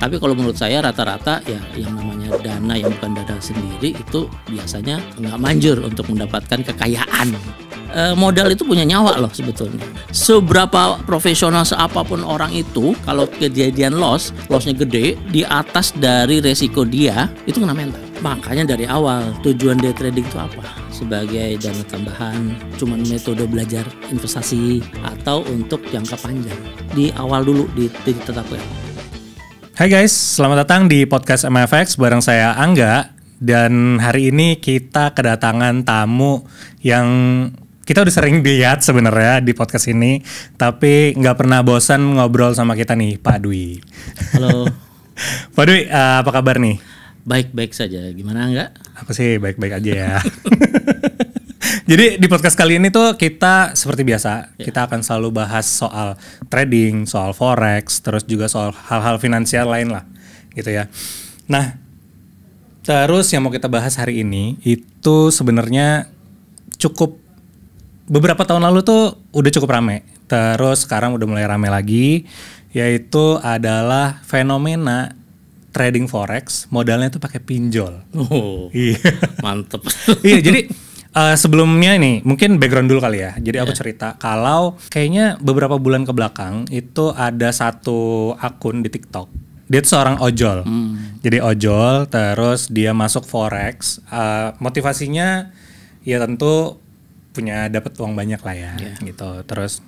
Tapi kalau menurut saya rata-rata ya yang namanya dana yang bukan dana sendiri itu biasanya nggak manjur untuk mendapatkan kekayaan. Modal itu punya nyawa loh sebetulnya. Seberapa profesional seapapun orang itu, kalau kejadian lossnya gede di atas dari resiko dia, itu kena mental. Makanya dari awal tujuan day trading itu apa? Sebagai dana tambahan, cuman metode belajar investasi, atau untuk jangka panjang. Di awal dulu ditetapkan. Hai guys, selamat datang di podcast MFX bareng saya Angga. Dan hari ini kita kedatangan tamu yang kita udah sering lihat sebenarnya di podcast ini, tapi nggak pernah bosan ngobrol sama kita nih, Pak Dwi. Halo. Pak Dwi, apa kabar nih? Baik-baik saja, gimana enggak? Apa sih, baik-baik aja ya. Jadi di podcast kali ini tuh kita seperti biasa, kita akan selalu bahas soal trading, soal forex, terus juga soal hal-hal finansial lain lah, gitu ya. Nah, terus yang mau kita bahas hari ini itu sebenarnya beberapa tahun lalu tuh udah cukup rame. Terus sekarang udah mulai rame lagi, yaitu adalah fenomena trading forex, modalnya tuh pakai pinjol. Oh, iya, mantep. Iya, jadi sebelumnya nih, mungkin background dulu kali ya. Jadi aku cerita kalau kayaknya beberapa bulan ke belakang itu ada satu akun di TikTok. Dia tuh seorang ojol. Jadi ojol, terus dia masuk forex. Motivasinya ya tentu punya dapat uang banyak lah ya, gitu. Terus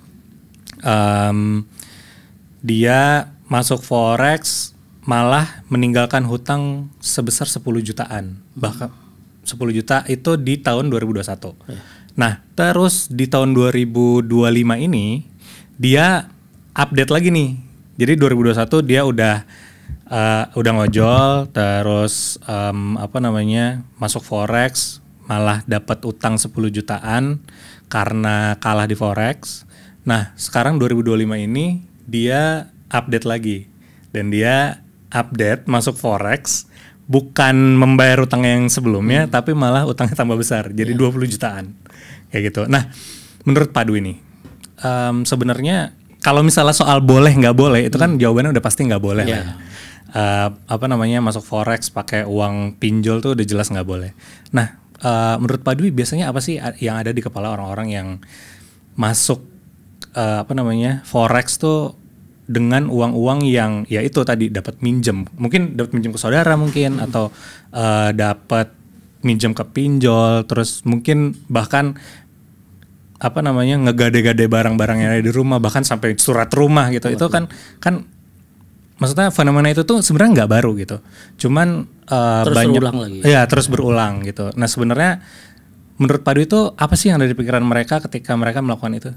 dia masuk forex malah meninggalkan hutang sebesar 10 jutaan. Bahkan 10 juta itu di tahun 2021. Nah, terus di tahun 2025 ini dia update lagi nih. Jadi 2021 dia udah ngojol, terus masuk forex, malah dapat utang 10 jutaan karena kalah di forex. Nah, sekarang 2025 ini dia update lagi. Dan dia update masuk forex bukan membayar utang yang sebelumnya, tapi malah utangnya tambah besar, jadi 20 jutaan. Kayak gitu. Nah, menurut Pak Dwi nih, sebenarnya kalau misalnya soal boleh nggak boleh, itu kan jawabannya udah pasti nggak boleh lah. Masuk forex pakai uang pinjol tuh udah jelas nggak boleh. Nah, menurut Pak Dwi biasanya apa sih yang ada di kepala orang-orang yang masuk forex tuh dengan uang-uang yang ya itu tadi dapat minjem, mungkin dapat minjem ke saudara mungkin, atau dapat minjem ke pinjol, terus mungkin bahkan ngegade-gade barang-barang yang ada di rumah, bahkan sampai surat rumah gitu. Itu kan maksudnya fenomena itu tuh sebenarnya nggak baru gitu, cuman terus banyak berulang lagi. Ya terus berulang gitu. Nah, sebenarnya menurut Pak Dwi itu apa sih yang ada di pikiran mereka ketika mereka melakukan itu?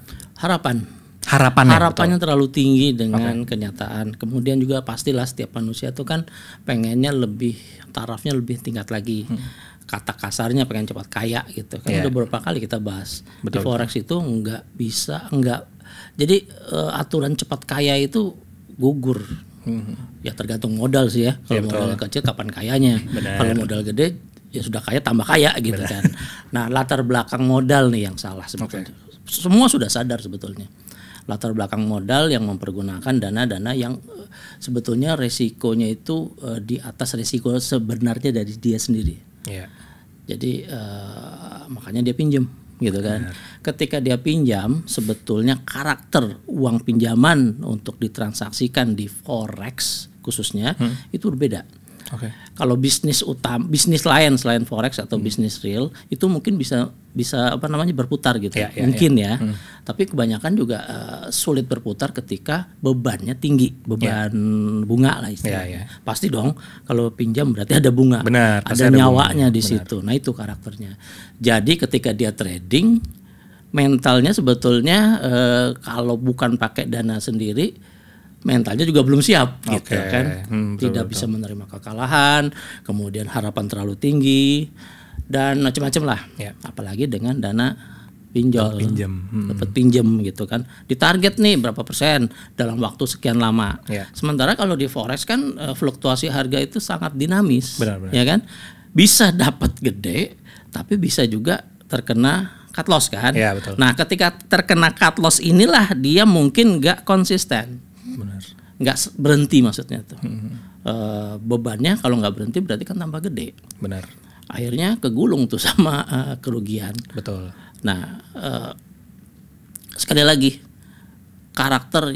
Harapannya terlalu tinggi dengan kenyataan. Kemudian juga pastilah setiap manusia tuh kan pengennya tarafnya lebih tingkat lagi. Kata kasarnya pengen cepat kaya gitu. Kan udah beberapa kali kita bahas. Di forex itu nggak bisa. Jadi aturan cepat kaya itu gugur. Ya tergantung modal sih ya. Kalau modalnya kecil kapan kayanya. Kalau modal gede ya sudah kaya tambah kaya gitu kan. Nah, latar belakang modal nih yang salah sebetulnya. Semua sudah sadar sebetulnya. Latar belakang modal yang mempergunakan dana-dana yang sebetulnya resikonya itu di atas resiko sebenarnya dari dia sendiri. Jadi makanya dia pinjam gitu kan. Ketika dia pinjam, sebetulnya karakter uang pinjaman untuk ditransaksikan di forex khususnya itu berbeda. Kalau bisnis lain selain forex atau bisnis real itu mungkin bisa berputar gitu, mungkin. Tapi kebanyakan juga sulit berputar ketika bebannya tinggi, beban bunga lah istilahnya. Pasti dong kalau pinjam berarti ada bunga, ada nyawanya di situ. Nah, itu karakternya. Jadi ketika dia trading, mentalnya sebetulnya kalau bukan pakai dana sendiri, mentalnya juga belum siap gitu kan. Tidak bisa menerima kekalahan, kemudian harapan terlalu tinggi dan macam-macam lah. Apalagi dengan dana pinjol, dapat pinjam gitu kan. Ditarget nih berapa persen dalam waktu sekian lama. Sementara kalau di forex kan fluktuasi harga itu sangat dinamis. Ya kan? Bisa dapat gede tapi bisa juga terkena cut loss kan. Nah, ketika terkena cut loss inilah dia mungkin nggak konsisten. Nggak berhenti maksudnya tuh. bebannya kalau nggak berhenti berarti kan tambah gede. Benar. Akhirnya kegulung tuh sama kerugian. Betul. Nah, sekali lagi karakter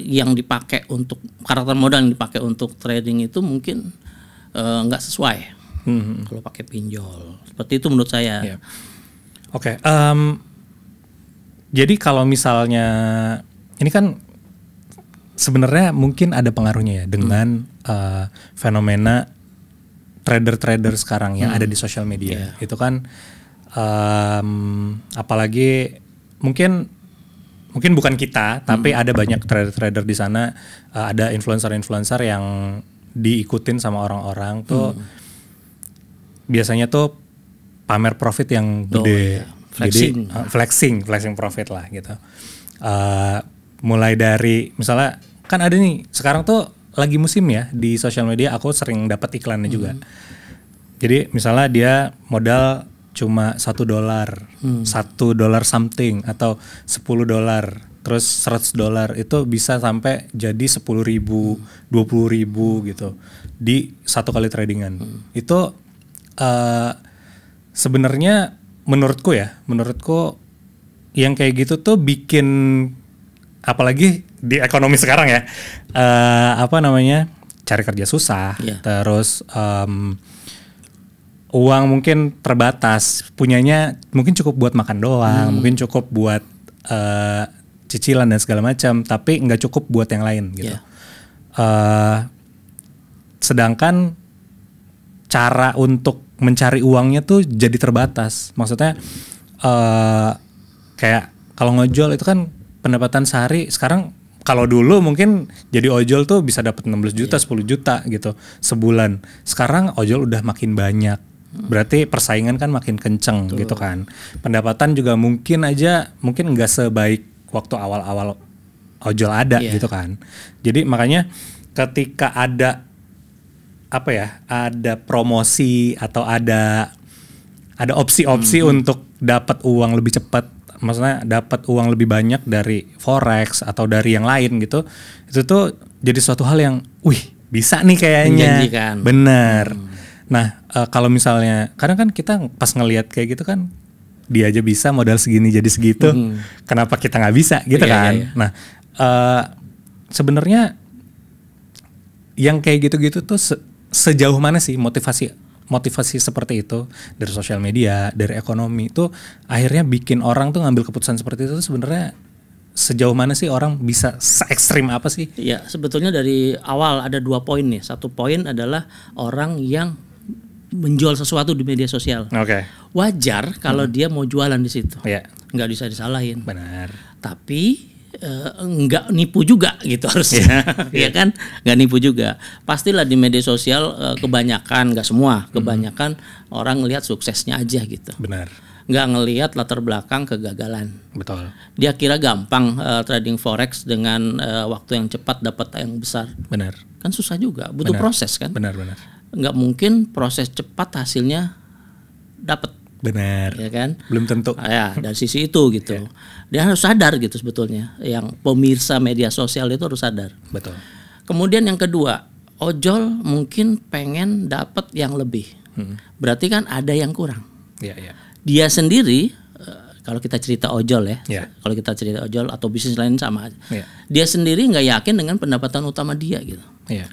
modal yang dipakai untuk trading itu mungkin nggak sesuai kalau pakai pinjol. Seperti itu menurut saya. Yeah. Oke. Jadi kalau misalnya ini kan sebenarnya mungkin ada pengaruhnya ya dengan fenomena trader-trader sekarang yang ada di sosial media. Itu kan apalagi mungkin bukan kita, tapi ada banyak trader-trader di sana, ada influencer-influencer yang diikutin sama orang-orang tuh biasanya tuh pamer profit yang gede, flexing profit lah gitu. Mulai dari misalnya kan ada nih sekarang tuh lagi musim ya di sosial media, aku sering dapat iklannya juga. Jadi misalnya dia modal cuma $1, $1 something atau $10, terus $100 itu bisa sampai jadi 10.000, 20.000 gitu di satu kali tradingan. Itu sebenarnya menurutku yang kayak gitu tuh bikin, apalagi di ekonomi sekarang ya, cari kerja susah, terus uang mungkin terbatas, punyanya mungkin cukup buat makan doang, mungkin cukup buat cicilan dan segala macam, tapi nggak cukup buat yang lain gitu. Sedangkan cara untuk mencari uangnya tuh jadi terbatas. Maksudnya kayak kalau ngojol itu kan pendapatan sehari sekarang, kalau dulu mungkin jadi ojol tuh bisa dapat 16 juta, 10 juta gitu sebulan. Sekarang ojol udah makin banyak. Berarti persaingan kan makin kenceng gitu kan. Pendapatan juga mungkin nggak sebaik waktu awal-awal ojol ada gitu kan. Jadi makanya ketika ada ada promosi atau ada opsi-opsi untuk dapat uang lebih cepat, maksudnya dapat uang lebih banyak dari forex atau dari yang lain gitu, itu tuh jadi suatu hal yang bisa nih kayaknya. Menjanjikan. Bener. Nah kalau misalnya kadang kan kita pas ngelihat kayak gitu kan, dia aja bisa modal segini jadi segitu, kenapa kita nggak bisa gitu kan. Nah sebenarnya yang kayak gitu-gitu tuh sejauh mana sih motivasi seperti itu dari sosial media, dari ekonomi itu akhirnya bikin orang tuh ngambil keputusan seperti itu sebenarnya sejauh mana sih orang bisa se-ekstrim apa sih? Ya sebetulnya dari awal ada 2 poin nih. Satu poin adalah orang yang menjual sesuatu di media sosial. Wajar kalau dia mau jualan di situ, nggak bisa disalahin. Benar. Tapi nggak nipu juga gitu harusnya, ya kan? Nggak nipu juga. Pastilah di media sosial kebanyakan, nggak semua, kebanyakan orang ngelihat suksesnya aja gitu. Benar. Nggak ngelihat latar belakang kegagalan. Betul. Dia kira gampang trading forex dengan waktu yang cepat dapat yang besar. Benar. Kan susah juga, butuh proses kan. Benar. Nggak mungkin proses cepat hasilnya dapat. Benar. Ya kan? Belum tentu. Ya, dari sisi itu gitu. Dia harus sadar gitu sebetulnya. Yang pemirsa media sosial itu harus sadar. Betul. Kemudian yang kedua, ojol mungkin pengen dapat yang lebih. Berarti kan ada yang kurang. Dia sendiri kalau kita cerita ojol kalau kita cerita ojol atau bisnis lain sama aja. Dia sendiri nggak yakin dengan pendapatan utama dia gitu.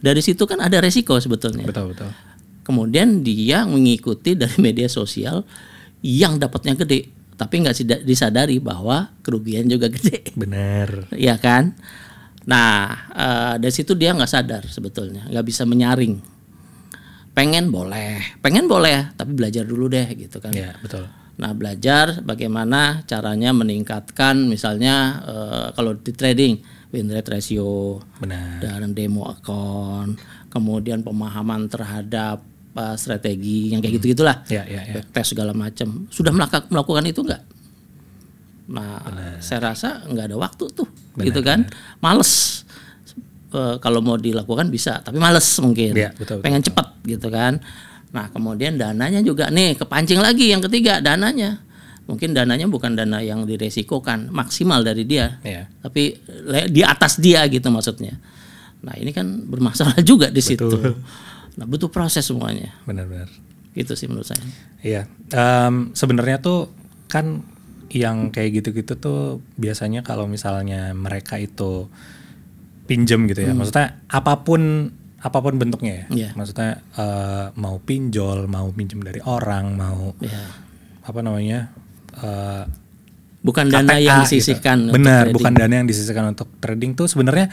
Dari situ kan ada resiko sebetulnya. Betul. Kemudian dia mengikuti dari media sosial yang dapatnya gede, tapi nggak disadari bahwa kerugian juga gede. Benar. Ya kan? Nah dari situ dia nggak sadar sebetulnya, nggak bisa menyaring. Pengen boleh, tapi belajar dulu deh gitu kan. Iya betul. Nah belajar bagaimana caranya meningkatkan misalnya kalau di trading win rate ratio, dan demo account, kemudian pemahaman terhadap strategi yang kayak gitu-gitulah, tes segala macam. Sudah melakukan itu enggak? Nah, saya rasa nggak ada waktu tuh, gitu kan? Males. Kalau mau dilakukan bisa, tapi males mungkin. Pengen cepat, gitu kan? Nah, kemudian dananya juga nih kepancing lagi yang ketiga, dananya. Mungkin dananya bukan dana yang diresikokan maksimal dari dia, tapi di atas dia gitu maksudnya. Nah, ini kan bermasalah juga di situ. Nah, butuh proses semuanya. Benar-benar. Gitu sih menurut saya. Iya. Sebenarnya tuh kan yang kayak gitu-gitu tuh biasanya kalau misalnya mereka itu pinjam gitu ya. Maksudnya apapun bentuknya ya. Maksudnya mau pinjol, mau pinjam dari orang, mau apa namanya? Bukan dana KTA yang disisihkan. Gitu. Benar, bukan dana yang disisihkan untuk trading tuh sebenarnya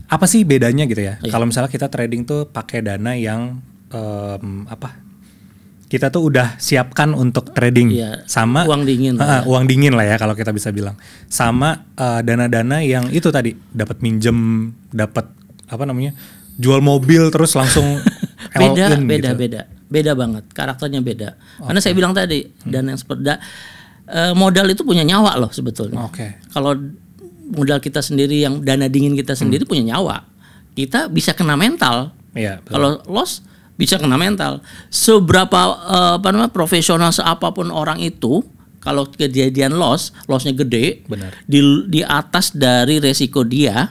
apa sih bedanya gitu ya? Kalau misalnya kita trading tuh pakai dana yang kita tuh udah siapkan untuk trading sama uang dingin. Uang dingin lah ya kalau kita bisa bilang. Sama dana-dana yang itu tadi dapat minjem, dapat apa namanya? Jual mobil terus langsung beda banget, karakternya beda. Karena saya bilang tadi dana yang seperti modal itu punya nyawa loh sebetulnya. Kalau modal kita sendiri yang dana dingin kita sendiri punya nyawa, kita bisa kena mental. Kalau loss bisa kena mental. Seberapa profesional seapapun orang itu, kalau kejadian lossnya gede, di atas dari resiko dia,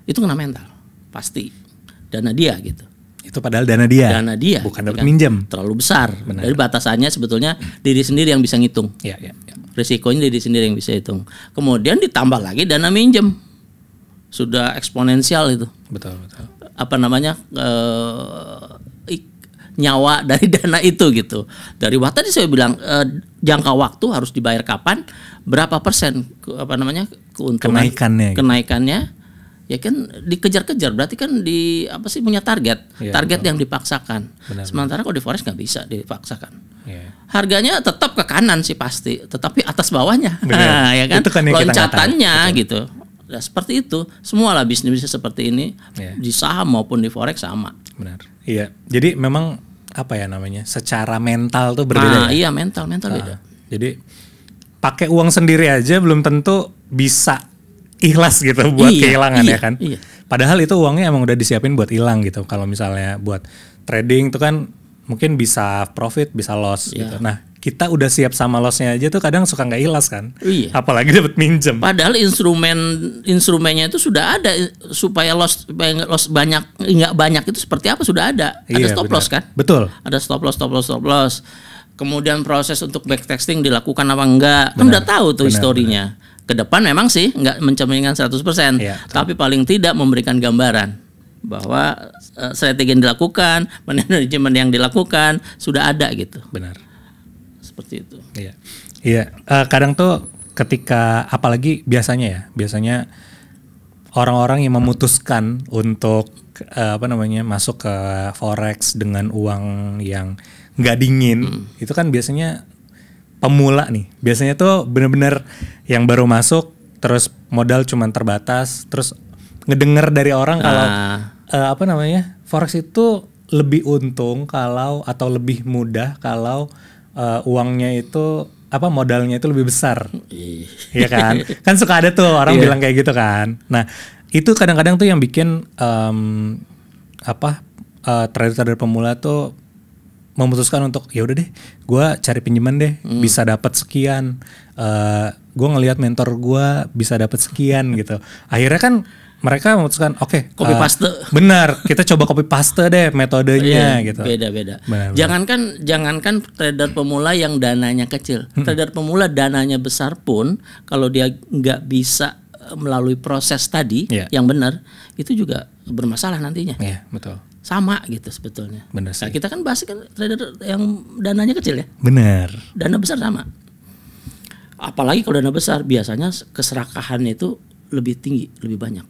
itu kena mental pasti. Dana dia gitu. Itu padahal dana dia. Bukan dapat minjem. Terlalu besar. Dari batasannya sebetulnya diri sendiri yang bisa ngitung. Risikonya diri sendiri yang bisa hitung. Kemudian ditambah lagi dana minjem. Sudah eksponensial itu. Betul. Apa namanya? Nyawa dari dana itu gitu. Dari tadi saya bilang jangka waktu harus dibayar kapan, berapa persen keuntungan kenaikannya. Ya kan dikejar-kejar, berarti kan punya target yang dipaksakan. Sementara kalau di forex nggak bisa dipaksakan. Harganya tetap ke kanan sih pasti, tetapi atas bawahnya, ya kan, loncatannya gitu. Nah, seperti itu, semua lah bisnis seperti ini di saham maupun di forex sama. Benar. Iya, jadi memang secara mental tuh berbeda. Iya, mental beda. Jadi pakai uang sendiri aja belum tentu bisa ikhlas gitu buat kehilangan ya kan. Padahal itu uangnya emang udah disiapin buat hilang gitu. Kalau misalnya buat trading itu kan mungkin bisa profit, bisa loss gitu. Nah, kita udah siap sama lossnya aja tuh kadang suka nggak ikhlas kan. Apalagi dapat minjem. Padahal instrumennya itu sudah ada supaya loss banyak nggak banyak itu seperti apa sudah ada. Ada stop loss kan? Betul. Ada stop loss. Kemudian proses untuk backtesting dilakukan apa enggak? Kan udah tahu tuh historinya. Ke depan memang sih nggak mencerminkan 100%, tapi paling tidak memberikan gambaran bahwa strategi yang dilakukan, manajemen yang dilakukan sudah ada gitu. Benar. Seperti itu. Iya. Kadang tuh ketika apalagi biasanya orang-orang yang memutuskan untuk masuk ke forex dengan uang yang nggak dingin, itu kan biasanya pemula nih. Biasanya tuh bener-bener yang baru masuk terus modal cuman terbatas, terus ngedenger dari orang kalau forex itu lebih untung atau lebih mudah kalau uangnya itu modalnya itu lebih besar. Iya kan? Kan suka ada tuh orang bilang kayak gitu kan. Nah, itu kadang-kadang tuh yang bikin trader-trader pemula tuh memutuskan untuk ya udah deh, gue cari pinjaman deh, bisa dapat sekian. Gue ngelihat mentor gue bisa dapat sekian gitu. Akhirnya kan mereka memutuskan copy paste. Benar, kita coba copy paste deh metodenya gitu. Beda. Jangankan trader pemula yang dananya kecil, trader pemula dananya besar pun kalau dia nggak bisa melalui proses tadi yang benar, itu juga bermasalah nantinya. Iya, betul. Sama gitu sebetulnya. Benar sih. Nah, kita kan bahas kan trader yang dananya kecil ya. Benar. Dana besar sama. Apalagi kalau dana besar biasanya keserakahannya itu lebih tinggi, lebih banyak.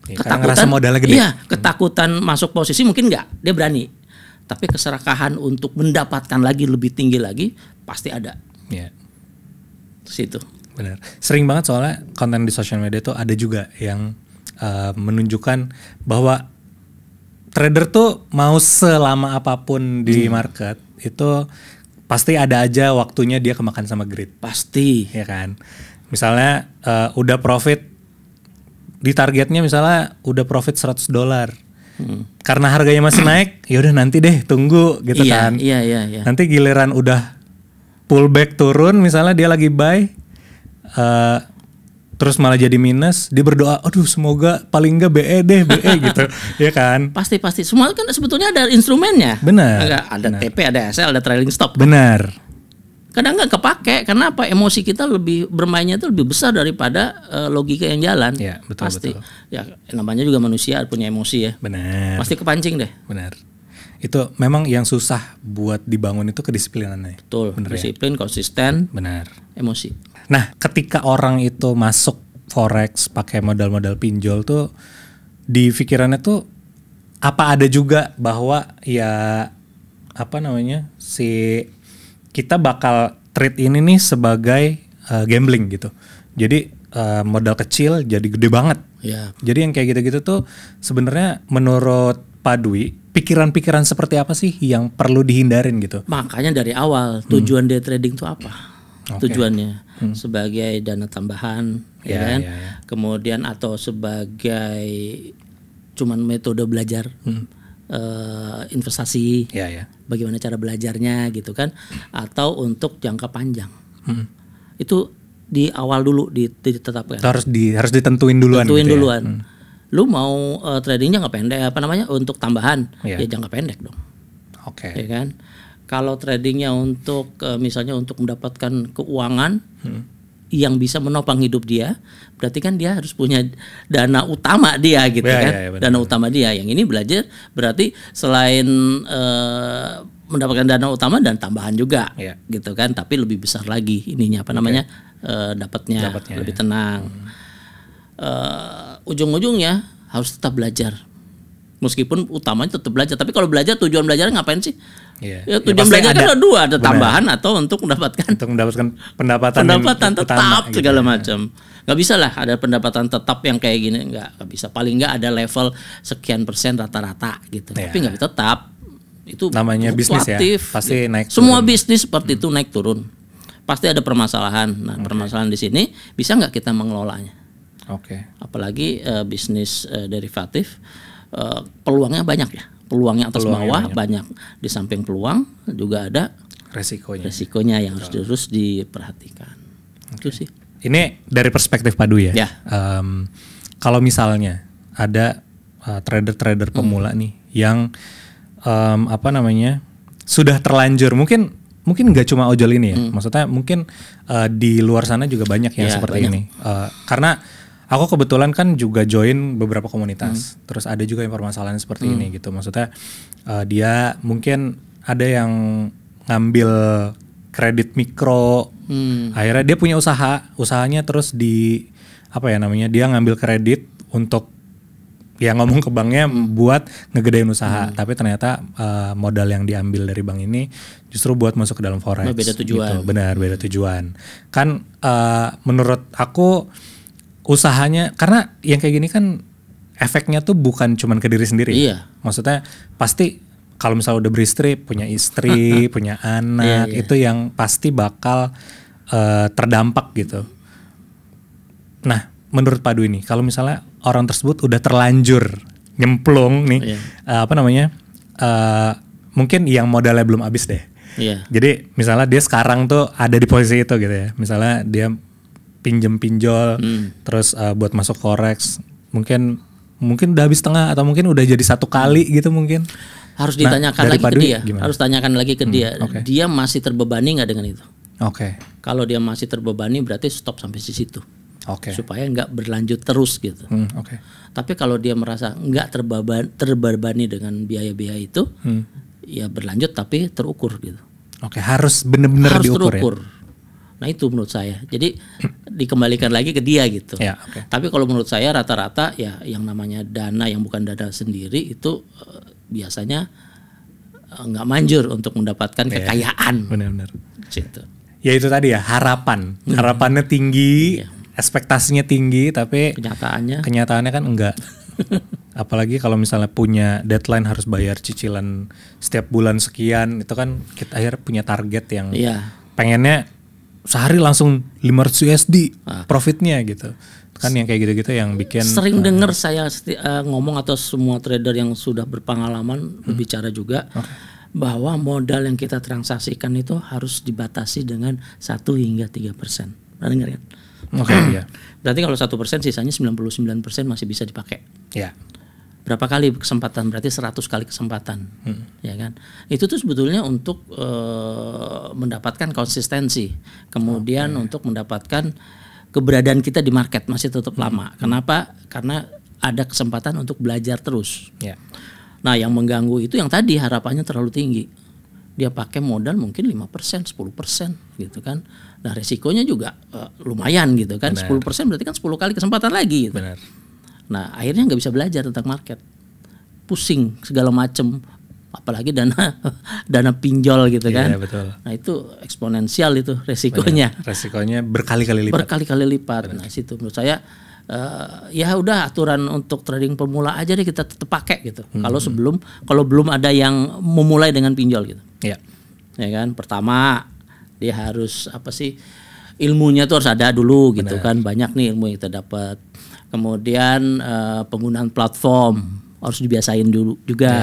Ketakutan modalnya gede. Iya, ketakutan masuk posisi mungkin enggak, dia berani. Tapi keserakahan untuk mendapatkan lagi lebih tinggi lagi pasti ada. Iya. Situ. Benar. Sering banget soalnya konten di sosial media tuh ada juga yang menunjukkan bahwa trader tuh mau selama apapun di market itu pasti ada aja waktunya dia kemakan sama greed. Pasti. Ya kan. Misalnya udah profit di targetnya misalnya udah profit $100. Karena harganya masih naik, ya udah nanti deh tunggu gitu kan. Iya. Nanti giliran udah pullback turun misalnya dia lagi buy terus malah jadi minus, dia berdoa, aduh semoga paling enggak BE deh, BE gitu, ya kan? Pasti semua kan sebetulnya ada instrumennya. Benar. Ada TP, ada SL, ada trailing stop. Benar. Kadang nggak kepake karena apa? Emosi kita lebih bermainnya itu lebih besar daripada logika yang jalan. Ya, betul, pasti. betul. Ya namanya juga manusia punya emosi ya. Benar. Pasti kepancing deh. Benar. Itu memang yang susah buat dibangun itu kedisiplinannya. Betul. Bener, disiplin, konsisten. Benar. Emosi. Nah, ketika orang itu masuk forex pakai modal-modal pinjol tuh di pikirannya tuh apa ada juga bahwa ya apa namanya si kita bakal treat ini nih sebagai gambling gitu. Jadi modal kecil jadi gede banget. Ya. Jadi yang kayak gitu-gitu tuh sebenarnya menurut Pak Dwi, pikiran-pikiran seperti apa sih yang perlu dihindarin gitu? Makanya dari awal tujuan day trading itu apa? Okay. Tujuannya sebagai dana tambahan, ya kan? Ya. Kemudian atau sebagai cuman metode belajar investasi, Ya. bagaimana cara belajarnya gitu kan? Atau untuk jangka panjang. Itu di awal dulu ditetapkan. Harus ditentuin duluan. Tentuin gitu duluan. Ya? Lu mau trading jangka pendek untuk tambahan, Ya. ya jangka pendek dong. Oke. Ya kan? Kalau tradingnya untuk misalnya untuk mendapatkan keuangan yang bisa menopang hidup dia, berarti kan dia harus punya dana utama dia gitu kan. Dana utama dia. Yang ini belajar berarti selain mendapatkan dana utama dan tambahan juga, gitu kan. Tapi lebih besar lagi ininya dapatnya lebih tenang. Ujung-ujungnya harus tetap belajar. Meskipun utamanya tetap belajar, tapi kalau belajar tujuan belajarnya ngapain sih? Ya tujuan belajar kan ada dua, ada tambahan atau untuk mendapatkan pendapatan tetap gitu, segala macam. Nggak bisa lah ada pendapatan tetap yang kayak gini, nggak bisa. Paling nggak ada level sekian persen rata-rata gitu. Tapi nggak tetap. Itu namanya bisnis ya, pasti naik. Semua bisnis seperti itu naik turun. Pasti ada permasalahan. Nah, permasalahan di sini bisa nggak kita mengelolanya? Apalagi bisnis derivatif. Peluangnya banyak ya, peluangnya atas bawah banyak. Di samping peluang juga ada resikonya yang harus terus diperhatikan. Itu sih. Ini dari perspektif Pak Dwi ya. Kalau misalnya ada trader-trader pemula nih yang sudah terlanjur, mungkin nggak cuma ojol ini ya, maksudnya mungkin di luar sana juga banyak yang seperti ini. Karena aku kebetulan kan juga join beberapa komunitas, terus ada juga yang permasalahan seperti ini gitu. Maksudnya dia mungkin ada yang ngambil kredit mikro, akhirnya dia punya usahanya terus dia ngambil kredit untuk ya ngomong ke banknya buat ngegedein usaha, tapi ternyata modal yang diambil dari bank ini justru buat masuk ke dalam forex. Beda tujuan. Gitu. Benar, beda tujuan. Kan menurut aku usahanya, karena yang kayak gini kan efeknya tuh bukan cuman ke diri sendiri. Iya. Maksudnya pasti kalau misalnya udah beristri, punya istri, punya anak, itu yang pasti bakal terdampak gitu. Nah, menurut Pak Dwi nih, kalau misalnya orang tersebut udah terlanjur nyemplung nih, mungkin yang modalnya belum habis deh. Jadi misalnya dia sekarang tuh ada di posisi itu gitu ya. Misalnya dia pinjol, terus buat masuk forex, mungkin udah habis setengah atau mungkin udah jadi satu kali gitu mungkin. Harus ditanyakan lagi ke dia. Gimana? Harus tanyakan lagi ke dia. Dia masih terbebani nggak dengan itu? Kalau dia masih terbebani berarti stop sampai di situ. Supaya nggak berlanjut terus gitu. Tapi kalau dia merasa nggak terbebani dengan biaya-biaya itu, ya berlanjut tapi terukur gitu. Harus benar-benar terukur. Ya? Nah itu menurut saya. Jadi dikembalikan lagi ke dia gitu. Tapi kalau menurut saya rata-rata ya yang namanya dana yang bukan dana sendiri itu biasanya nggak manjur untuk mendapatkan kekayaan. Benar-benar. Gitu. Ya itu tadi ya, harapannya tinggi, ekspektasinya tinggi, tapi kenyataannya kan enggak. Apalagi kalau misalnya punya deadline harus bayar cicilan setiap bulan sekian, itu kan kita akhirnya punya target yang pengennya sehari langsung 500 USD profitnya gitu. Kan yang kayak gitu-gitu yang bikin. Sering dengar saya ngomong atau semua trader yang sudah berpengalaman berbicara juga bahwa modal yang kita transaksikan itu harus dibatasi dengan 1 hingga 3%. Pernah dengar kan? Oke, ya. Berarti kalau 1% sisanya 99% masih bisa dipakai. Ya. Berapa kali kesempatan? Berarti 100 kali kesempatan. Ya kan? Itu tuh sebetulnya untuk mendapatkan konsistensi. Kemudian untuk mendapatkan keberadaan kita di market masih tetap lama. Kenapa? Karena ada kesempatan untuk belajar terus. Ya. Nah, yang mengganggu itu yang tadi harapannya terlalu tinggi. Dia pakai modal mungkin 5%, 10% gitu kan. Nah, resikonya juga lumayan gitu kan. Benar. 10% berarti kan 10 kali kesempatan lagi gitu. Benar. Nah, akhirnya nggak bisa belajar tentang market. Pusing segala macam, apalagi dana pinjol gitu kan. Iya, betul. Nah, itu eksponensial itu resikonya. Benar. Resikonya berkali-kali lipat. Berkali-kali lipat. Nah, situ menurut saya ya udah aturan untuk trading pemula aja deh kita tetap pakai gitu. Kalau belum ada yang memulai dengan pinjol gitu. Iya. Ya kan, pertama dia harus ilmunya tuh harus ada dulu gitu. Benar. Kan banyak nih ilmu yang kita dapat. Kemudian penggunaan platform harus dibiasain dulu juga.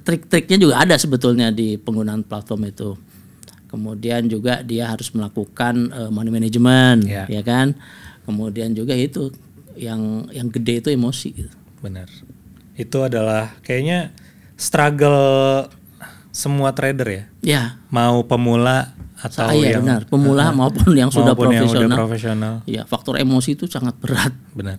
Trik-triknya juga ada sebetulnya di penggunaan platform itu. Kemudian juga dia harus melakukan money management, ya kan. Kemudian juga itu yang gede itu emosi gitu. Benar. Itu adalah kayaknya struggle semua trader ya. Ya. Mau pemula atau yang benar, pemula maupun yang sudah profesional. Ya, faktor emosi itu sangat berat. Benar.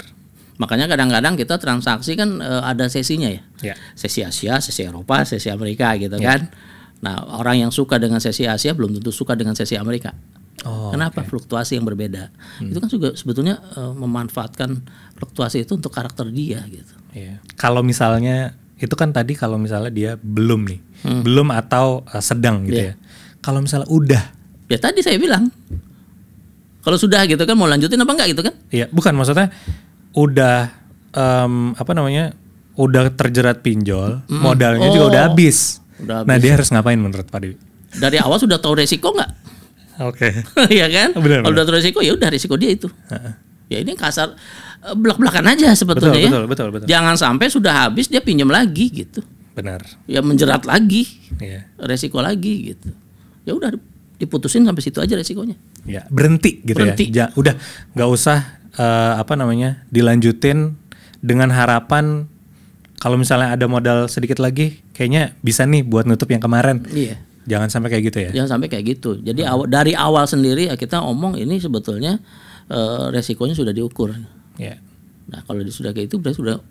Makanya kadang-kadang kita transaksi kan ada sesinya ya. Sesi Asia, sesi Eropa, sesi Amerika gitu kan. Nah, orang yang suka dengan sesi Asia belum tentu suka dengan sesi Amerika. Kenapa? Fluktuasi yang berbeda. Itu kan juga sebetulnya memanfaatkan fluktuasi itu untuk karakter dia gitu. Iya. Kalau misalnya itu kan tadi kalau misalnya dia belum nih, belum atau sedang gitu ya. Kalau misalnya udah, ya tadi saya bilang, kalau sudah gitu kan mau lanjutin apa enggak gitu kan? Iya, bukan maksudnya udah udah terjerat pinjol, modalnya juga udah habis. Nah dia harus ngapain menurut Pak Dewi? Dari awal sudah tahu resiko nggak? Oke. Iya kan? Kalau udah tahu resiko ya udah resiko dia itu. Ya ini kasar belak-belakan aja sebetulnya betul. Jangan sampai sudah habis dia pinjam lagi gitu. Benar. Ya menjerat lagi. Iya. Resiko lagi gitu. Ya udah diputusin sampai situ aja resikonya. Ya, berhenti gitu ya. Udah nggak usah dilanjutin dengan harapan kalau misalnya ada modal sedikit lagi kayaknya bisa nih buat nutup yang kemarin. Iya. Jangan sampai kayak gitu ya. Jangan sampai kayak gitu. Jadi dari awal sendiri kita omong ini sebetulnya resikonya sudah diukur. Yeah. Nah, kalau dia sudah kayak itu berarti sudah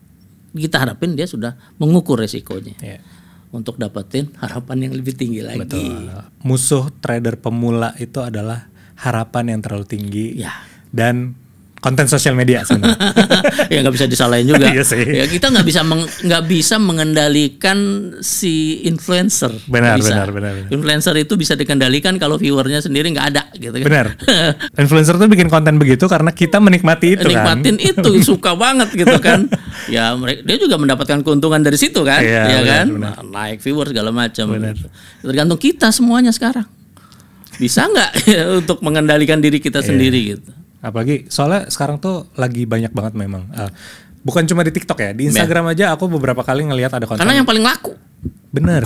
kita harapin dia sudah mengukur resikonya. Yeah. Untuk dapetin harapan yang lebih tinggi lagi. Betul. Musuh trader pemula itu adalah harapan yang terlalu tinggi. Ya. Dan konten sosial media sebenarnya. Ya nggak bisa disalahin juga. Iya sih. Ya kita nggak bisa mengendalikan si influencer. Benar. Influencer itu bisa dikendalikan kalau viewernya sendiri nggak ada gitu kan. Benar. Influencer tuh bikin konten begitu karena kita menikmati itu Nikmatin itu suka banget gitu kan. Ya dia juga mendapatkan keuntungan dari situ kan. Iya, kan. Benar. Naik viewer segala macam. Tergantung kita semuanya sekarang. Bisa nggak untuk mengendalikan diri kita sendiri gitu. Apalagi soalnya sekarang tuh lagi banyak banget memang. Bukan cuma di TikTok ya, di Instagram aja aku beberapa kali ngelihat ada konten. Karena yang paling laku. Bener.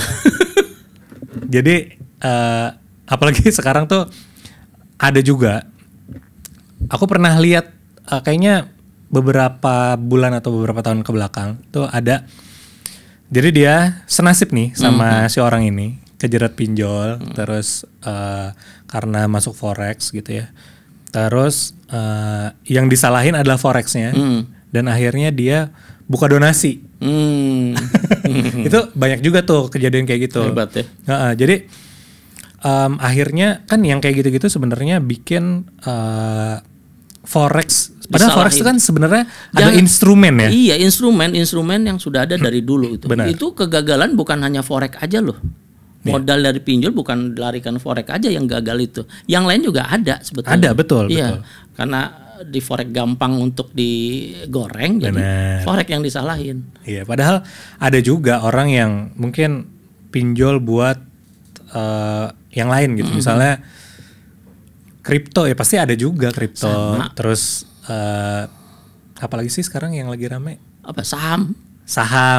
Jadi apalagi sekarang tuh ada juga. Aku pernah lihat kayaknya beberapa bulan atau beberapa tahun ke belakang tuh ada. Jadi dia senasib nih sama si orang ini, kejerat pinjol, terus karena masuk forex gitu ya. Terus yang disalahin adalah forexnya dan akhirnya dia buka donasi. Itu banyak juga tuh kejadian kayak gitu. Hebat ya. Jadi akhirnya kan yang kayak gitu-gitu sebenarnya bikin forex. Padahal forex itu kan sebenarnya ada instrumen ya. Iya, instrumen yang sudah ada dari dulu itu. Benar. Itu kegagalan bukan hanya forex aja loh. Modal dari pinjol bukan larikan forex aja yang gagal itu. Yang lain juga ada sebetulnya. Ada, betul. Karena di forex gampang untuk digoreng, jadi forex yang disalahin. Iya, padahal ada juga orang yang mungkin pinjol buat yang lain gitu. Misalnya kripto ya pasti ada juga kripto. Terus apalagi sih sekarang yang lagi rame? Apa saham?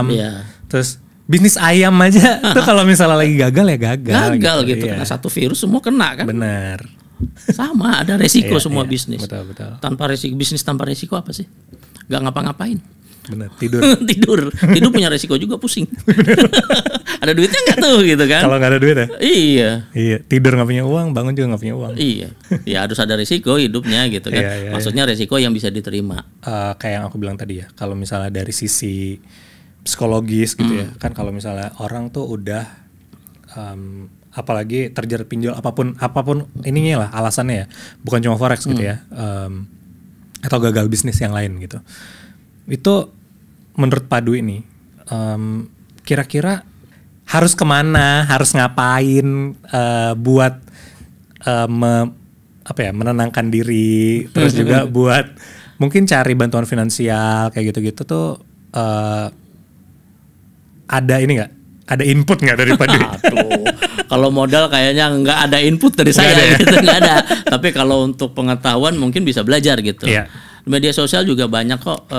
Iya. Terus bisnis ayam aja tuh kalau misalnya lagi gagal ya gagal gitu. Kena satu virus semua kena kan. Bener. Sama, ada resiko Iya, semua iya. bisnis. Betul. Bisnis tanpa resiko apa sih? Gak ngapa-ngapain. Bener, tidur. tidur punya resiko juga, pusing. Ada duitnya nggak tuh gitu kan? Kalau nggak ada duit ya? Iya. Iya, tidur nggak punya uang, bangun juga nggak punya uang. Iya, ya harus ada resiko hidupnya gitu kan. Iya. Maksudnya resiko yang bisa diterima. Kayak yang aku bilang tadi ya, kalau misalnya dari sisi psikologis gitu ya, kan kalau misalnya orang tuh udah apalagi terjerat pinjol apapun ininya lah alasannya ya, bukan cuma forex gitu ya, atau gagal bisnis yang lain gitu. Itu menurut Pak Dwi nih, kira-kira harus kemana, harus ngapain buat menenangkan diri, terus juga buat mungkin cari bantuan finansial kayak gitu-gitu tuh ada ini nggak? Ada input nggak dari Pak Dwi? Aduh, kalau modal kayaknya nggak ada input dari saya gitu, nggak ada. Tapi kalau untuk pengetahuan mungkin bisa belajar gitu. Iya. Media sosial juga banyak kok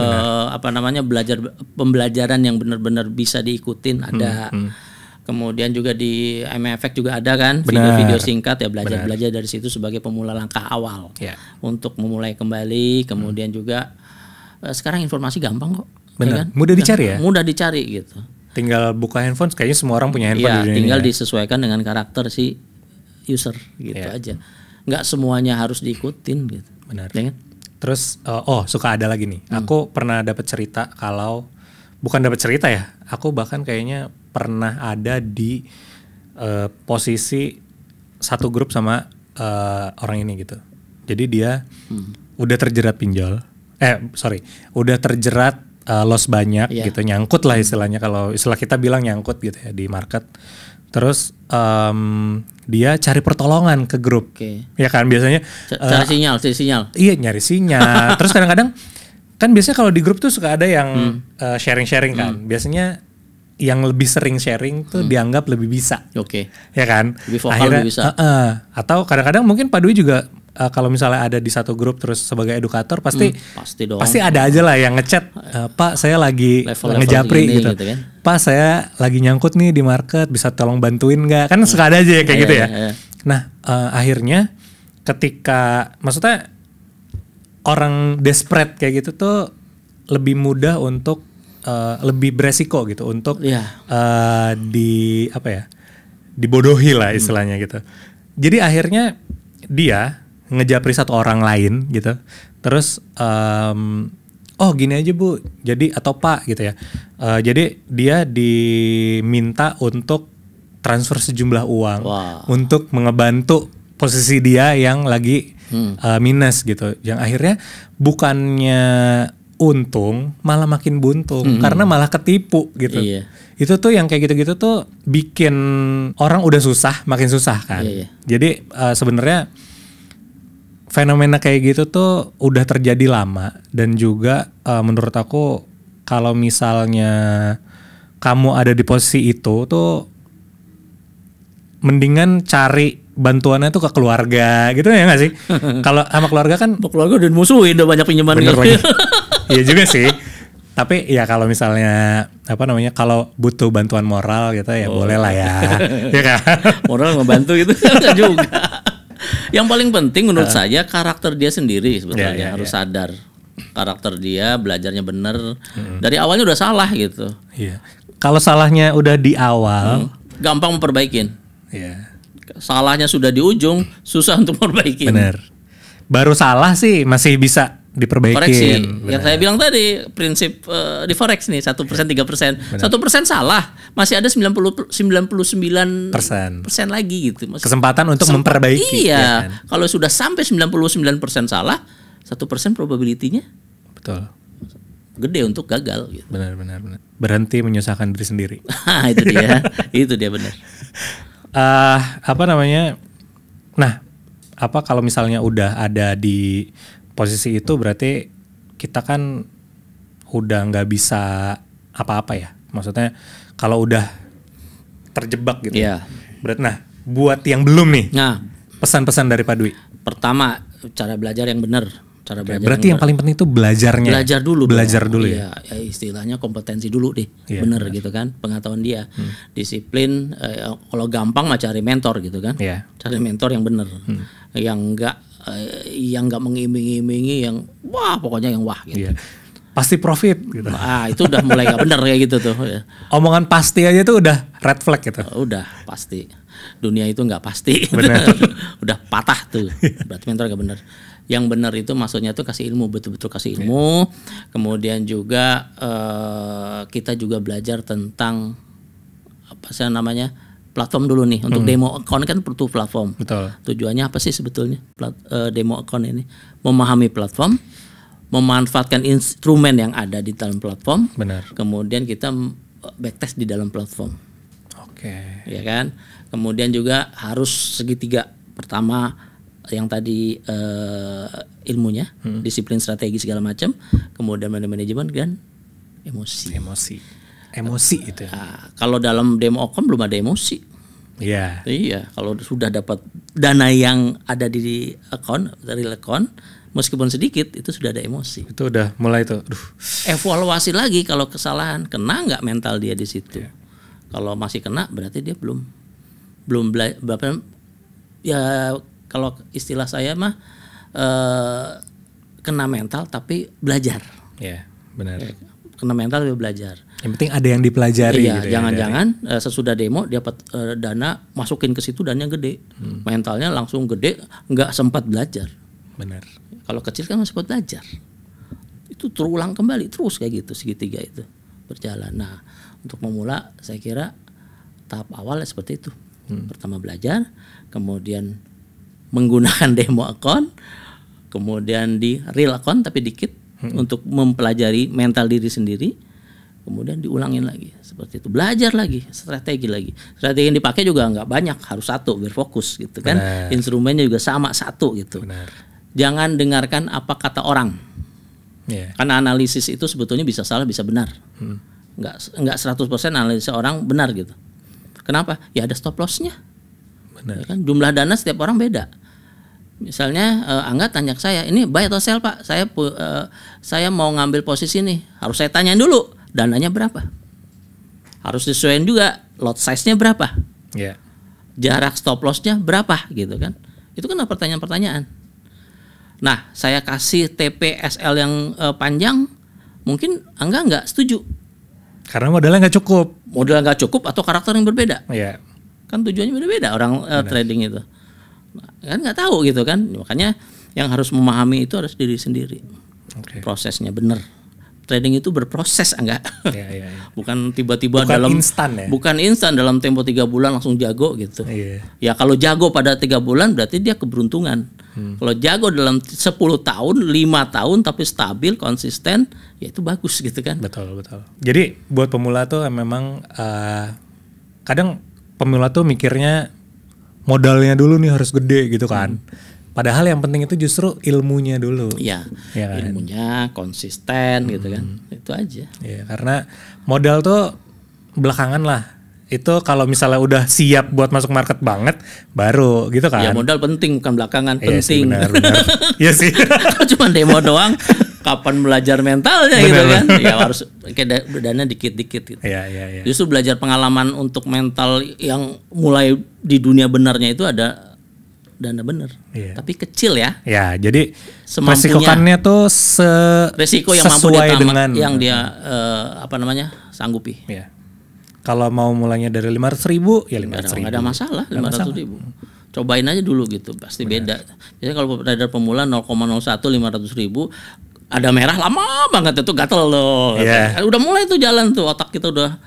pembelajaran yang benar-benar bisa diikutin ada. Kemudian juga di MFX juga ada kan video-video singkat ya, belajar dari situ sebagai pemula langkah awal untuk memulai kembali. Kemudian juga sekarang informasi gampang kok. Benar. Ya kan? Mudah dicari ya? Mudah dicari gitu. Tinggal buka handphone, kayaknya semua orang punya handphone. Iya, tinggal disesuaikan dengan karakter si user gitu aja. Nggak semuanya harus diikutin gitu. Benar. Ya kan? Terus suka ada lagi nih. Aku pernah dapat cerita bukan dapat cerita ya. Aku bahkan kayaknya pernah ada di posisi satu grup sama orang ini gitu. Jadi dia udah terjerat pinjol. Udah terjerat loss banyak gitu, nyangkut lah istilahnya, kalau istilah kita bilang nyangkut gitu ya di market. Terus dia cari pertolongan ke grup, ya kan biasanya cari sinyal. Iya, nyari sinyal. Terus kadang-kadang kan biasanya kalau di grup tuh suka ada yang sharing-sharing kan. Biasanya yang lebih sering sharing tuh dianggap lebih bisa, ya kan? Lebih vokal, lebih bisa. Atau kadang-kadang mungkin Pak Dwi juga kalau misalnya ada di satu grup terus sebagai edukator pasti ada aja lah yang ngechat, Pak saya lagi ngejapri gitu kan? Pak saya lagi nyangkut nih di market, bisa tolong bantuin nggak? Kan suka ada aja ya kayak gitu ya. Nah akhirnya ketika maksudnya orang desperate kayak gitu tuh lebih mudah untuk lebih beresiko gitu untuk dibodohi lah istilahnya gitu. Jadi akhirnya dia ngejapri satu orang lain gitu, terus gini aja Bu, jadi atau Pak gitu ya, jadi dia diminta untuk transfer sejumlah uang untuk mengebantu posisi dia yang lagi minus gitu, yang akhirnya bukannya untung malah makin buntung karena malah ketipu gitu. Itu tuh yang kayak gitu-gitu tuh bikin orang udah susah makin susah kan. Jadi sebenarnya fenomena kayak gitu tuh udah terjadi lama, dan juga menurut aku kalau misalnya kamu ada di posisi itu tuh mendingan cari bantuannya tuh ke keluarga gitu ya nggak sih? Kalau sama keluarga kan keluarga udah musuhin, udah banyak pinjaman gitu. Iya juga sih. Tapi ya kalau misalnya kalau butuh bantuan moral gitu ya boleh lah ya. Ya kan? Moral ngebantu gitu kan juga. Yang paling penting menurut saya karakter dia sendiri sebetulnya harus sadar. Karakter dia, belajarnya bener. Dari awalnya udah salah gitu. Iya. Kalau salahnya udah di awal, gampang memperbaikin. Iya. Salahnya sudah di ujung, susah untuk memperbaikin. Bener. Baru salah sih masih bisa diperbaikin. Koreksi. Yang saya bilang tadi prinsip di forex nih 1% 3%. 1% salah, masih ada 99% lagi gitu. Kesempatan untuk memperbaiki. Iya. Ya kan? Kalau sudah sampai 99% salah, 1% probability-nya betul. Gede untuk gagal gitu. Benar. Berhenti menyusahkan diri sendiri. Itu dia. Itu dia benar. Nah, kalau misalnya udah ada di posisi itu berarti kita kan udah nggak bisa apa-apa ya. Maksudnya kalau udah terjebak gitu. Iya. Berarti buat yang belum nih. Nah, pesan-pesan dari Pak Dwi. Pertama, cara belajar yang benar. Cara belajar Berarti yang paling penting itu belajarnya. Belajar dulu. Belajar dulu ya. Ya istilahnya kompetensi dulu deh. Bener gitu kan, pengetahuan dia. Disiplin, kalau gampang mah cari mentor gitu kan. Cari mentor yang bener. Yang enggak mengiming-imingi, yang wah pokoknya yang wah gitu. Pasti profit gitu. Itu udah mulai gak bener kayak gitu tuh. Omongan pasti aja tuh udah red flag gitu. Udah pasti. Dunia itu nggak pasti. Bener. Udah patah tuh. Berarti mentor gak bener. Yang benar itu maksudnya tuh kasih ilmu, betul-betul kasih ilmu. Kemudian juga kita juga belajar tentang apa sih namanya, platform dulu nih. Untuk demo account kan perlu platform. Betul. Tujuannya apa sih sebetulnya demo account ini? Memahami platform, memanfaatkan instrumen yang ada di dalam platform. Benar. Kemudian kita backtest di dalam platform. Oke. Ya kan? Kemudian juga harus segitiga. Pertama yang tadi ilmunya, disiplin, strategi segala macam, kemudian manajemen dan emosi. Emosi itu. Nah, kalau dalam demo account belum ada emosi. Iya. Iya, kalau sudah dapat dana yang ada di account, real account, meskipun sedikit itu sudah ada emosi. Itu udah mulai tuh. Evaluasi lagi kalau kesalahan, kena nggak mental dia di situ. Kalau masih kena berarti dia belum ya, kalau istilah saya mah kena mental tapi belajar. Ya, benar. Kena mental tapi belajar. Yang penting ada yang dipelajari. Iya, gitu jangan-jangan sesudah demo dapat dana, masukin ke situ dananya gede. Mentalnya langsung gede, nggak sempat belajar. Benar. Kalau kecil kan masih sempat belajar. Itu terulang kembali terus kayak gitu, segitiga itu berjalan. Nah, untuk memula saya kira tahap awal seperti itu. Pertama belajar, kemudian menggunakan demo account, kemudian di real account tapi dikit untuk mempelajari mental diri sendiri, kemudian diulangin lagi seperti itu. Belajar lagi, strategi lagi. Strategi yang dipakai juga nggak banyak, harus satu biar fokus gitu kan. Benar. Instrumennya juga sama satu gitu. Benar. Jangan dengarkan apa kata orang. Karena analisis itu sebetulnya bisa salah, bisa benar. Nggak 100% analisis orang benar gitu. Kenapa? Ya ada stop loss-nya. Benar. Ya kan? Jumlah dana setiap orang beda. Misalnya Angga tanya ke saya, ini buy atau sell Pak? Saya mau ngambil posisi nih. Harus saya tanyain dulu, dananya berapa? Harus disesuaikan juga lot size-nya berapa? Jarak stop loss-nya berapa gitu kan? Itu kan pertanyaan-pertanyaan. Nah, saya kasih TPSL yang panjang, mungkin Angga nggak setuju. Karena modalnya nggak cukup. Modal nggak cukup atau karakter yang berbeda. Kan tujuannya beda-beda orang trading itu. Kan nggak tahu gitu kan. Makanya yang harus memahami itu harus diri sendiri. Prosesnya benar. Trading itu berproses enggak? Bukan tiba-tiba bukan instan dalam tempo 3 bulan langsung jago gitu. Ya kalau jago pada 3 bulan berarti dia keberuntungan. Kalau jago dalam 10 tahun, 5 tahun tapi stabil, konsisten, ya itu bagus gitu kan. Betul. Jadi buat pemula tuh memang kadang pemula tuh mikirnya modalnya dulu nih harus gede gitu kan. Padahal yang penting itu justru ilmunya dulu. Iya, kan? Ilmunya konsisten gitu kan. Itu aja. Iya, karena modal tuh belakangan lah. Itu kalau misalnya udah siap buat masuk market banget, baru gitu kan. Ya modal penting, bukan belakangan, penting. Iya sih, benar. Iya sih. Kalau cuma demo doang, kapan belajar mentalnya gitu kan. Ya harus kayak dana dikit-dikit gitu. Iya. Justru belajar pengalaman untuk mental yang mulai di dunia benarnya itu ada dana bener, tapi kecil ya. Ya, jadi resikokannya tuh resiko yang mampu dia sanggupi. Ya. Kalau mau mulainya dari 500.000 ya 500.000. Nggak ada masalah, 500.000. Cobain aja dulu gitu, pasti beda. Biasanya kalau trader pemula 0,01 500.000 ada merah lama banget itu gatel loh. Udah mulai tuh jalan tuh otak kita udah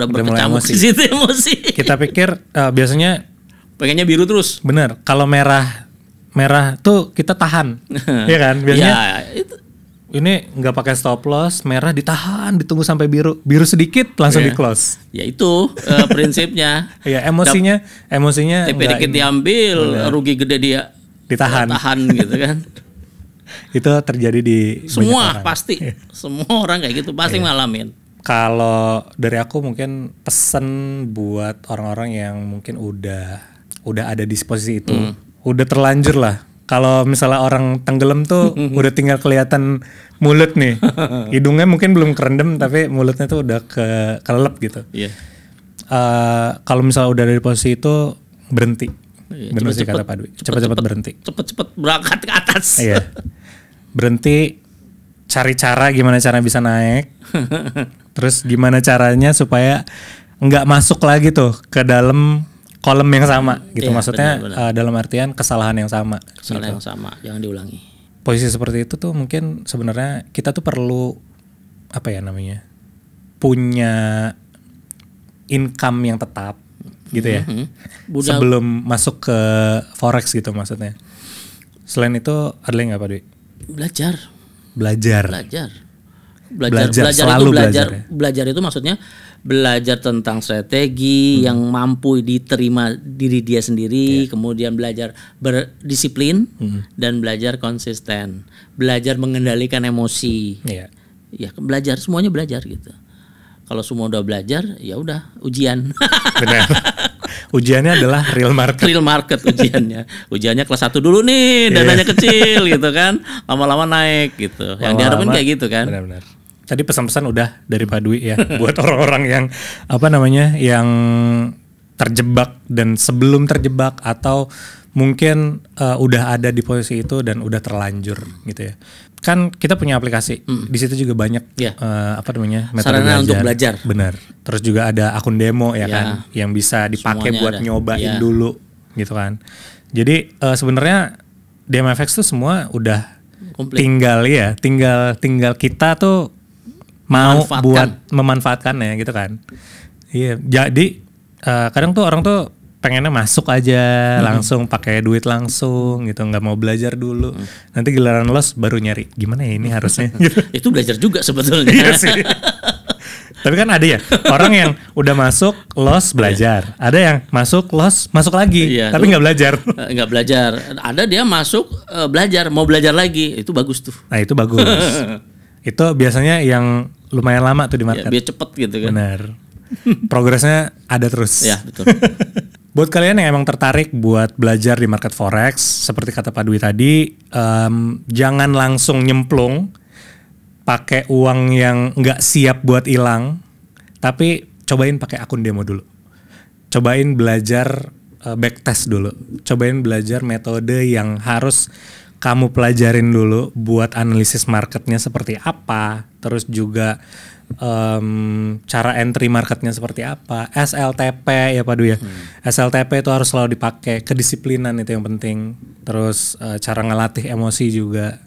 berkecamuk di situ emosi. Kita pikir biasanya pengennya biru terus. Bener. Kalau merah tuh kita tahan, ya kan? Biasanya itu. Ini nggak pakai stop loss, merah ditahan, ditunggu sampai biru sedikit langsung di close. Ya itu prinsipnya. Ya emosinya TP dikit diambil, rugi gede dia ditahan gitu kan. Itu terjadi di semua pasti. Semua orang kayak gitu pasti ngalamin. Kalau dari aku mungkin pesan buat orang-orang yang mungkin udah ada di posisi itu, udah terlanjur lah kalau misalnya orang tenggelam tuh udah tinggal kelihatan mulut nih. Hidungnya mungkin belum kerendam tapi mulutnya tuh udah kelelep gitu. Iya. Kalau misalnya udah dari posisi itu berhenti. Iya, Benar sih kata Pak Dwi. Cepet-cepet berhenti. Cepet-cepet berangkat ke atas. Iya. Berhenti, cari cara gimana cara bisa naik. Terus gimana caranya supaya nggak masuk lagi tuh ke dalam kolom yang sama gitu. Iya, Maksudnya benar. dalam artian kesalahan yang sama. Kesalahan gitu. yang sama, jangan diulangi. Posisi seperti itu tuh mungkin sebenarnya kita tuh perlu apa ya namanya, punya income yang tetap gitu ya. Sebelum masuk ke forex gitu maksudnya. Selain itu ada lagi nggak Pak Dwi? Belajar. Belajar Itu selalu belajar ya? Belajar itu maksudnya belajar tentang strategi yang mampu diterima diri dia sendiri, kemudian belajar berdisiplin dan belajar konsisten, belajar mengendalikan emosi. Iya. Ya belajar, semuanya belajar gitu. Kalau semua udah belajar, ya udah ujian. Benar. Ujiannya adalah real market. Real market ujiannya. Ujiannya kelas 1 dulu nih, dananya kecil gitu kan. Lama-lama naik gitu. Yang diharapin kayak gitu kan. Benar-benar. Tadi pesan-pesan udah dari Pak Dwi ya buat orang-orang yang apa namanya, yang terjebak dan sebelum terjebak atau mungkin udah ada di posisi itu dan udah terlanjur gitu ya. Kan kita punya aplikasi, di situ juga banyak apa namanya, metode sarana untuk belajar. Benar. Terus juga ada akun demo ya kan, yang bisa dipakai buat nyobain dulu gitu kan. Jadi sebenarnya DMFX tuh semua udah komplit. Tinggal kita tuh mau buat memanfaatkannya gitu kan. Iya. Jadi kadang tuh orang tuh pengennya masuk aja langsung pakai duit langsung gitu, nggak mau belajar dulu. Nanti giliran los baru nyari gimana ya ini harusnya. Itu belajar juga sebetulnya. Iya sih. Tapi kan ada ya orang yang udah masuk los belajar, ada yang masuk los masuk lagi, tapi nggak belajar. Nggak belajar. Ada dia masuk belajar, mau belajar lagi, itu bagus tuh. Nah itu bagus. Itu biasanya yang lumayan lama tuh di market. Biar cepet gitu kan. Benar. Progresnya ada terus. Ya betul. Buat kalian yang emang tertarik buat belajar di market forex, seperti kata Pak Dwi tadi, jangan langsung nyemplung pakai uang yang nggak siap buat hilang, tapi cobain pakai akun demo dulu. Cobain belajar backtest dulu. Cobain belajar metode yang harus kamu pelajarin dulu buat analisis marketnya seperti apa, terus juga cara entry marketnya seperti apa, SLTP ya Pak Dwi ya. SLTP itu harus selalu dipakai, kedisiplinan itu yang penting. Terus cara ngelatih emosi juga.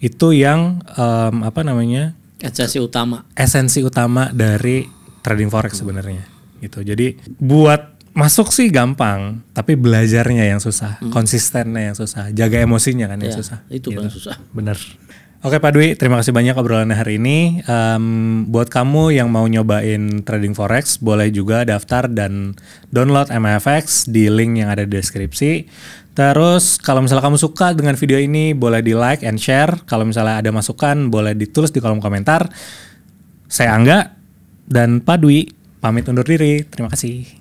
Itu yang apa namanya? Esensi utama dari trading forex sebenarnya. Gitu. Jadi buat masuk sih gampang, tapi belajarnya yang susah, konsistennya yang susah, jaga emosinya kan yang susah. Itu gitu. paling susah. Bener. Oke Pak Dwi, terima kasih banyak obrolannya hari ini. Buat kamu yang mau nyobain trading forex, boleh juga daftar dan download MFX di link yang ada di deskripsi. Terus kalau misalnya kamu suka dengan video ini, boleh di like and share. Kalau misalnya ada masukan, boleh ditulis di kolom komentar. Saya Angga dan Pak Dwi pamit undur diri. Terima kasih.